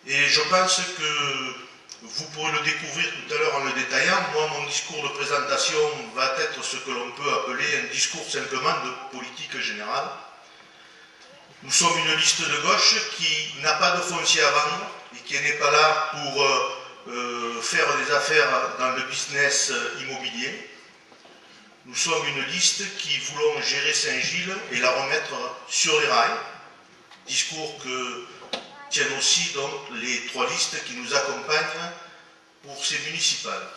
Et je pense que vous pourrez le découvrir tout à l'heure en le détaillant. Moi, mon discours de présentation va être ce que l'on peut appeler un discours simplement de politique générale. Nous sommes une liste de gauche qui n'a pas de foncier à vendre et qui n'est pas là pour faire des affaires dans le business immobilier. Nous sommes une liste qui voulons gérer Saint-Gilles et la remettre sur les rails. Discours que tiennent aussi donc les trois listes qui nous accompagnent pour ces municipales.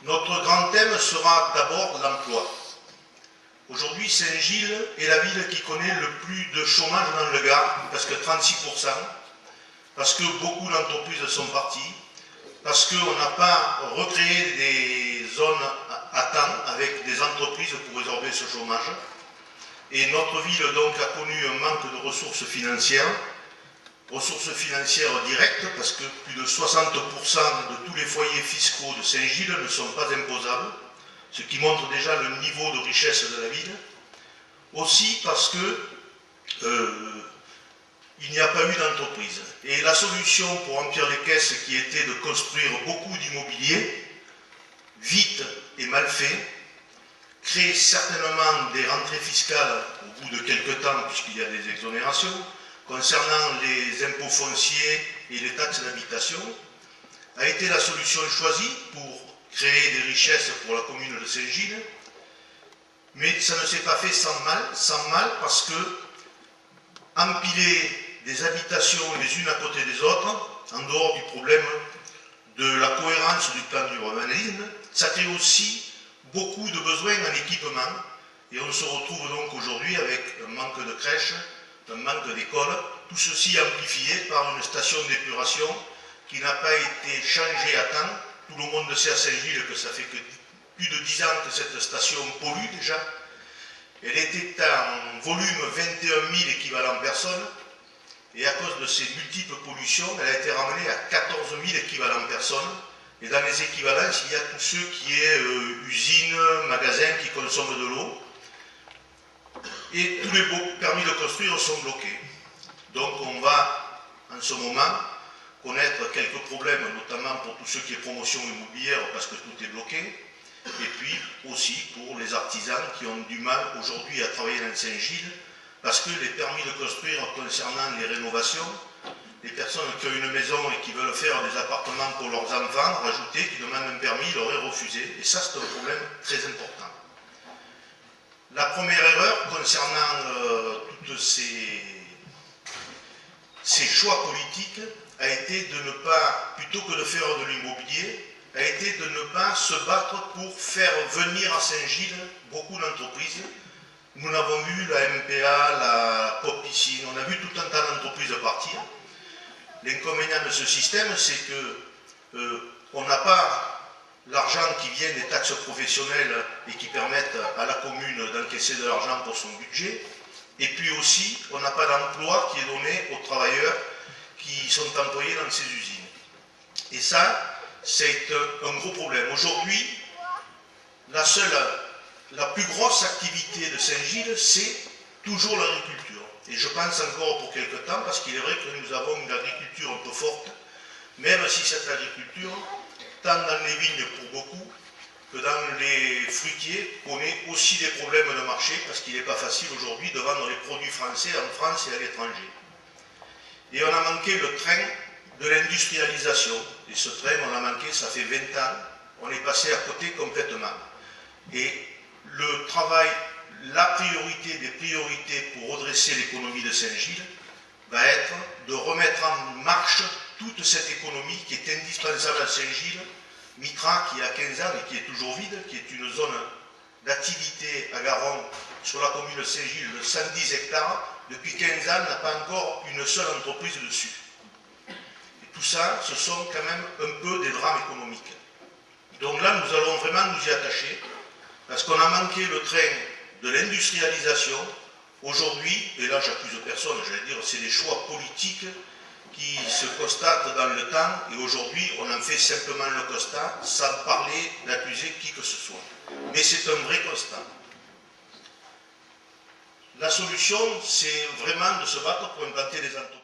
Notre grand thème sera d'abord l'emploi. Aujourd'hui, Saint-Gilles est la ville qui connaît le plus de chômage dans le Gard, parce que 36%, parce que beaucoup d'entreprises sont parties, parce qu'on n'a pas recréé des zones à temps avec des entreprises pour résorber ce chômage. Et notre ville donc a connu un manque de ressources financières directes, parce que plus de 60% de tous les foyers fiscaux de Saint-Gilles ne sont pas imposables, ce qui montre déjà le niveau de richesse de la ville. Aussi parce que il n'y a pas eu d'entreprise. Et la solution pour remplir les caisses, qui était de construire beaucoup d'immobilier, vite et mal fait, créer certainement des rentrées fiscales au bout de quelques temps, puisqu'il y a des exonérations, concernant les impôts fonciers et les taxes d'habitation, a été la solution choisie pour créer des richesses pour la commune de Saint-Gilles, mais ça ne s'est pas fait sans mal parce que empiler des habitations les unes à côté des autres, en dehors du problème de la cohérence du plan d'urbanisme, ça crée aussi beaucoup de besoins en équipement, et on se retrouve donc aujourd'hui avec un manque de crèches, un manque d'écoles, tout ceci amplifié par une station d'épuration qui n'a pas été changée à temps. Tout le monde sait à Saint-Gilles que ça fait que plus de 10 ans que cette station pollue déjà. Elle était en volume 21 000 équivalents personnes, et à cause de ces multiples pollutions, elle a été ramenée à 14 000 équivalents personnes. Et dans les équivalences, il y a tous ceux qui est usines, magasins qui consomment de l'eau. Et tous les permis de construire sont bloqués. Donc on va, en ce moment, connaître quelques problèmes, notamment pour tout ce qui est promotion immobilière, parce que tout est bloqué. Et puis aussi pour les artisans qui ont du mal aujourd'hui à travailler dans Saint-Gilles, parce que les permis de construire concernant les rénovations, les personnes qui ont une maison et qui veulent faire des appartements pour leurs enfants, rajouter, qui demandent un permis, leur est refusé. Et ça, c'est un problème très important. La première erreur concernant tous ces choix politiques a été de ne pas, plutôt que de faire de l'immobilier, a été de ne pas se battre pour faire venir à Saint-Gilles beaucoup d'entreprises. Nous avons vu la MPA, la Pop Piscine, on a vu tout un tas d'entreprises partir. L'inconvénient de ce système, c'est qu'on n'a pas l'argent qui vient des taxes professionnelles et qui permettent à la commune d'encaisser de l'argent pour son budget. Et puis aussi, on n'a pas d'emploi qui est donné aux travailleurs qui sont employés dans ces usines. Et ça, c'est un gros problème. Aujourd'hui, la plus grosse activité de Saint-Gilles, c'est toujours l'agriculture. Et je pense encore pour quelque temps, parce qu'il est vrai que nous avons une agriculture un peu forte, même si cette agriculture, tant dans les vignes pour beaucoup, que dans les fruitiers, connaît aussi des problèmes de marché, parce qu'il n'est pas facile aujourd'hui de vendre les produits français en France et à l'étranger. Et on a manqué le train de l'industrialisation. Et ce train, on l'a manqué, ça fait 20 ans, on est passé à côté complètement. Et le travail, la priorité des priorités pour redresser l'économie de Saint-Gilles va être de remettre en marche toute cette économie qui est indispensable à Saint-Gilles. Mitra, qui a 15 ans et qui est toujours vide, qui est une zone d'activité à Garonne sur la commune de Saint-Gilles de 110 hectares, depuis 15 ans n'a pas encore une seule entreprise dessus. Et tout ça, ce sont quand même un peu des drames économiques. Donc là, nous allons vraiment nous y attacher, parce qu'on a manqué le train de l'industrialisation. Aujourd'hui, et là j'accuse personne, j'allais dire, c'est des choix politiques qui se constatent dans le temps, et aujourd'hui on en fait simplement le constat, sans parler d'accuser qui que ce soit. Mais c'est un vrai constat. La solution, c'est vraiment de se battre pour implanter des entreprises.